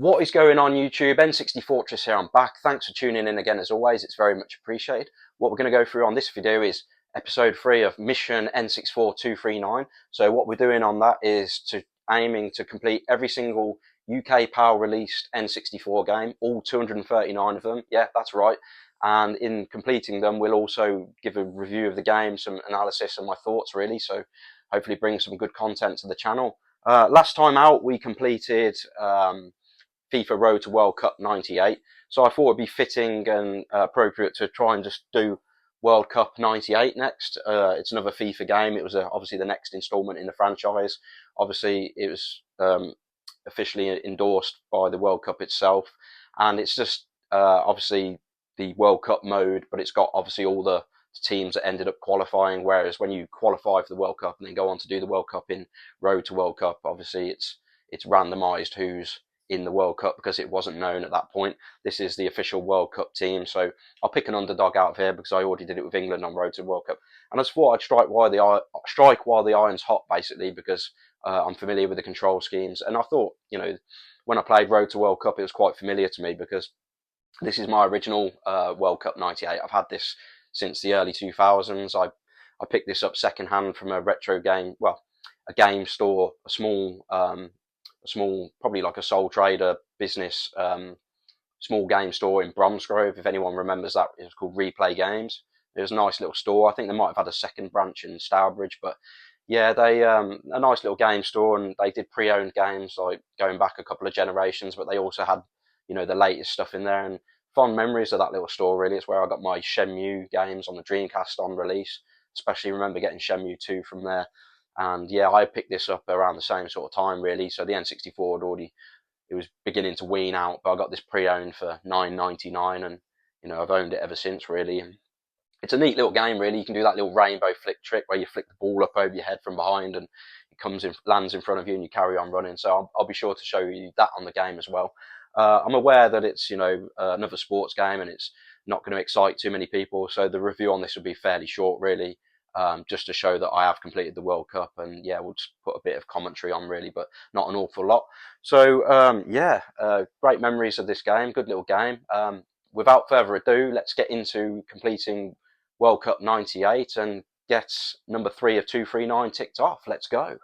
What is going on YouTube? N64 Fortress here, I'm back. Thanks for tuning in again as always, it's very much appreciated. What we're going to go through on this video is episode 3 of mission N64 239. So what we're doing on that is aiming to complete every single UK PAL released N64 game, all 239 of them, yeah that's right. And in completing them we'll also give a review of the game, some analysis and my thoughts really, so hopefully bring some good content to the channel. Last time out we completed FIFA Road to World Cup 98. So I thought it'd be fitting and appropriate to try and just do World Cup 98 next. It's another FIFA game. It was obviously the next installment in the franchise. Obviously, it was officially endorsed by the World Cup itself. And it's just obviously the World Cup mode, but it's got obviously all the teams that ended up qualifying. Whereas when you qualify for the World Cup and then go on to do the World Cup in Road to World Cup, obviously it's randomised who's in the World Cup because it wasn't known at that point. This is the official World Cup team, so I'll pick an underdog out of here because I already did it with England on Road to World Cup, and I just thought I'd strike while the iron's hot, basically, because I'm familiar with the control schemes, and I thought, you know, when I played Road to World Cup, it was quite familiar to me because this is my original World Cup 98. I've had this since the early 2000s. I picked this up secondhand from a retro game, well, a game store, a small, probably like a sole trader business, small game store in Bromsgrove. If anyone remembers that, it was called Replay Games. It was a nice little store. I think they might have had a second branch in Stourbridge, but yeah, they a nice little game store, and they did pre-owned games like going back a couple of generations, but they also had, you know, the latest stuff in there, and fond memories of that little store really. It's where I got my Shenmue games on the Dreamcast on release. Especially remember getting Shenmue 2 from there. And yeah, I picked this up around the same sort of time really. So the N64 had already, it was beginning to wean out, but I got this pre-owned for $9.99, and you know, I've owned it ever since really. And it's a neat little game really. You can do that little rainbow flick trick where you flick the ball up over your head from behind and it comes in, lands in front of you, and you carry on running. So I'll be sure to show you that on the game as well. I'm aware that it's, you know, another sports game and it's not going to excite too many people, so the review on this will be fairly short really. Just to show that I have completed the World Cup, and yeah, we'll just put a bit of commentary on really, but not an awful lot. So yeah, great memories of this game, good little game. Without further ado, let's get into completing World Cup 98 and get number 3 of 239 ticked off. Let's go.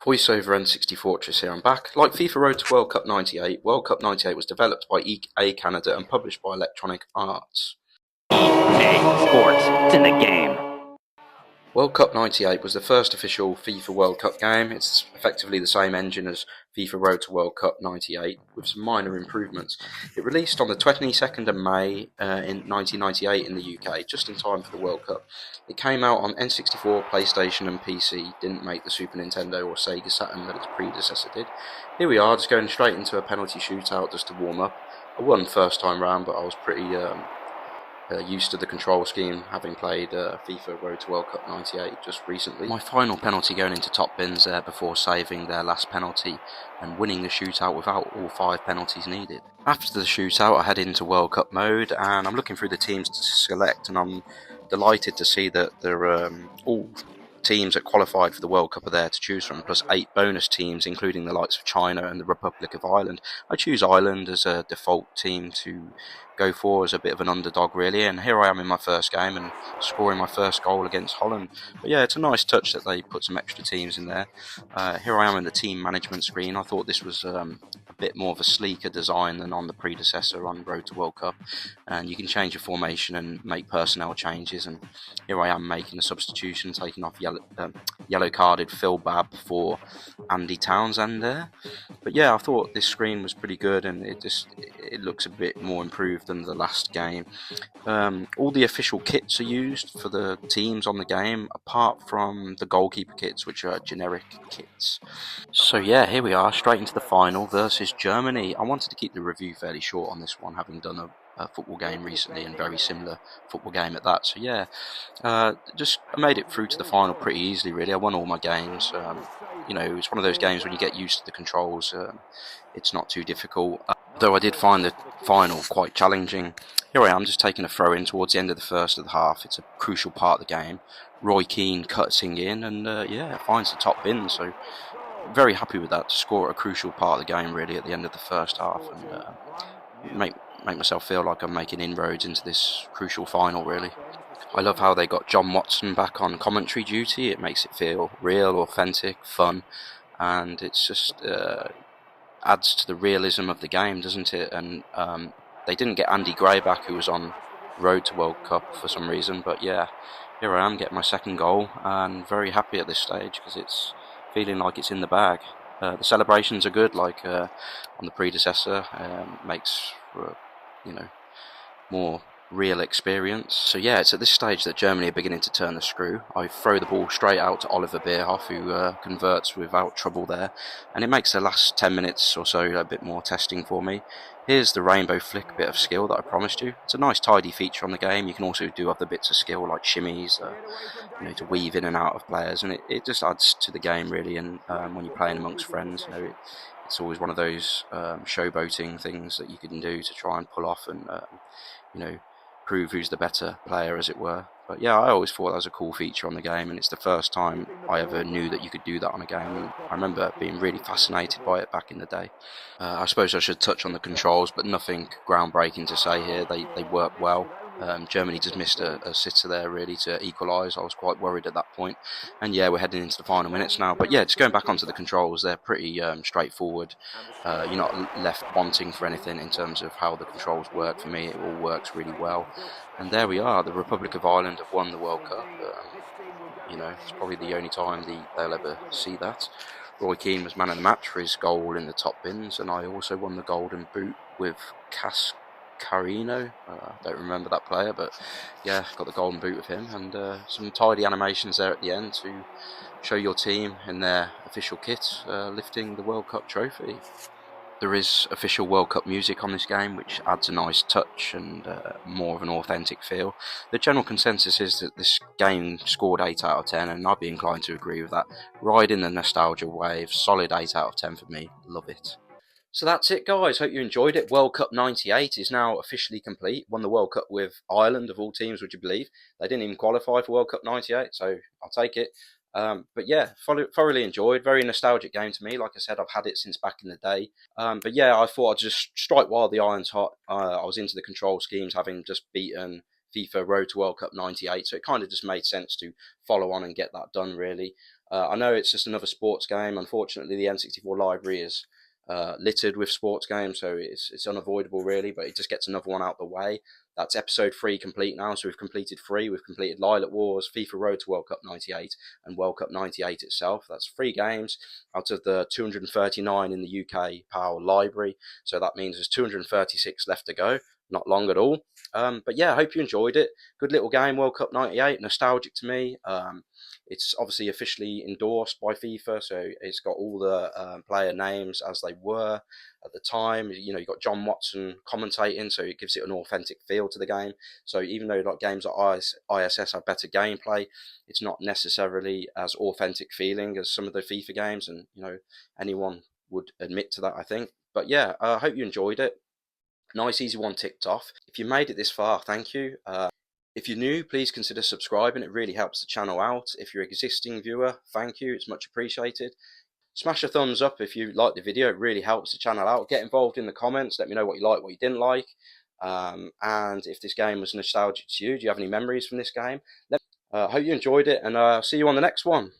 Voiceover N64 Fortress here, I'm back. Like FIFA Road to World Cup 98, World Cup 98 was developed by EA Canada and published by Electronic Arts. EA Sports, it's in the game. World Cup 98 was the first official FIFA World Cup game. It's effectively the same engine as FIFA Road to World Cup 98 with some minor improvements. It released on the 22nd of May in 1998 in the UK, just in time for the World Cup. It came out on N64, PlayStation and PC, didn't make the Super Nintendo or Sega Saturn that its predecessor did. Here we are, just going straight into a penalty shootout just to warm up. I won first time round, but I was pretty used to the control scheme, having played FIFA Road to World Cup 98 just recently. My final penalty going into top bins there before saving their last penalty and winning the shootout without all 5 penalties needed. After the shootout I head into World Cup mode and I'm looking through the teams to select, and I'm delighted to see that there are all teams that qualified for the World Cup are there to choose from, plus 8 bonus teams including the likes of China and the Republic of Ireland. I choose Ireland as a default team to go for as a bit of an underdog really, and here I am in my first game and scoring my first goal against Holland. But yeah, it's a nice touch that they put some extra teams in there. Here I am in the team management screen. I thought this was a bit more of a sleeker design than on the predecessor on Road to World Cup, and you can change your formation and make personnel changes, and here I am making a substitution, taking off yellow carded Phil Babb for Andy Townsend there. But yeah, I thought this screen was pretty good, and it looks a bit more improved than the last game. All the official kits are used for the teams on the game, apart from the goalkeeper kits, which are generic kits. So yeah, here we are, straight into the final versus Germany. I wanted to keep the review fairly short on this one, having done a football game recently, and very similar football game at that. So yeah, I made it through to the final pretty easily really. I won all my games. You know, it's one of those games when you get used to the controls, it's not too difficult, though I did find the final quite challenging. Here I am just taking a throw in towards the end of the first of the half. It's a crucial part of the game. Roy Keane cuts in and yeah, finds the top bin, so very happy with that, to score a crucial part of the game really at the end of the first half, and make myself feel like I'm making inroads into this crucial final really. I love how they got John Watson back on commentary duty. It makes it feel real, authentic, fun, and it's just adds to the realism of the game, doesn't it? And they didn't get Andy Gray back, who was on road to World Cup for some reason, but yeah, here I am getting my second goal, and very happy at this stage because it's feeling like it's in the bag. The celebrations are good, like on the predecessor, makes for more real experience. So yeah, it's at this stage that Germany are beginning to turn the screw. I throw the ball straight out to Oliver Bierhoff, who converts without trouble there, and it makes the last 10 minutes or so a bit more testing for me. Here's the rainbow flick bit of skill that I promised you. It's a nice tidy feature on the game. You can also do other bits of skill like shimmies, to weave in and out of players, and it just adds to the game really. And when you're playing amongst friends, it's always one of those showboating things that you can do to try and pull off and prove who's the better player, as it were. But yeah, I always thought that was a cool feature on the game, and it's the first time I ever knew that you could do that on a game, and I remember being really fascinated by it back in the day. I suppose I should touch on the controls, but nothing groundbreaking to say here. They work well. Germany just missed a sitter there really to equalise. I was quite worried at that point. And yeah, we're heading into the final minutes now. But yeah, just going back onto the controls, they're pretty straightforward. You're not left wanting for anything in terms of how the controls work. For me, it all works really well. And there we are. The Republic of Ireland have won the World Cup. It's probably the only time they'll ever see that. Roy Keane was man of the match for his goal in the top bins, and I also won the Golden Boot with Carino. Don't remember that player, but yeah, got the golden boot with him, and some tidy animations there at the end to show your team in their official kit lifting the World Cup trophy. There is official World Cup music on this game, which adds a nice touch and more of an authentic feel. The general consensus is that this game scored 8 out of 10, and I'd be inclined to agree with that. Riding the nostalgia wave, solid 8 out of 10 for me. Love it. So that's it, guys. Hope you enjoyed it. World Cup 98 is now officially complete. Won the World Cup with Ireland, of all teams, would you believe? They didn't even qualify for World Cup 98, so I'll take it. But yeah, thoroughly enjoyed. Very nostalgic game to me. Like I said, I've had it since back in the day. But yeah, I thought I'd just strike while the iron's hot. I was into the control schemes, having just beaten FIFA Road to World Cup 98, so it kind of just made sense to follow on and get that done, really. I know it's just another sports game. Unfortunately, the N64 library is littered with sports games, so it's unavoidable really, but it just gets another one out the way. That's episode 3 complete now, so we've completed 3. We've completed Lilac Wars, FIFA Road to World Cup 98, and World Cup 98 itself. That's 3 games out of the 239 in the UK PAL library, so that means there's 236 left to go. Not long at all. But yeah, I hope you enjoyed it. Good little game, World Cup 98, nostalgic to me. It's obviously officially endorsed by FIFA, so it's got all the player names as they were at the time. You've got John Watson commentating, so it gives it an authentic feel to the game. So even though like games like ISS have better gameplay, it's not necessarily as authentic feeling as some of the FIFA games, and anyone would admit to that, I think. But yeah, I hope you enjoyed it. Nice, easy one ticked off. If you made it this far, thank you. If you're new, please consider subscribing. It really helps the channel out. If you're an existing viewer, thank you. It's much appreciated. Smash a thumbs up if you like the video. It really helps the channel out. Get involved in the comments. Let me know what you like, what you didn't like. And if this game was nostalgic to you, do you have any memories from this game? Hope you enjoyed it, and I'll see you on the next one.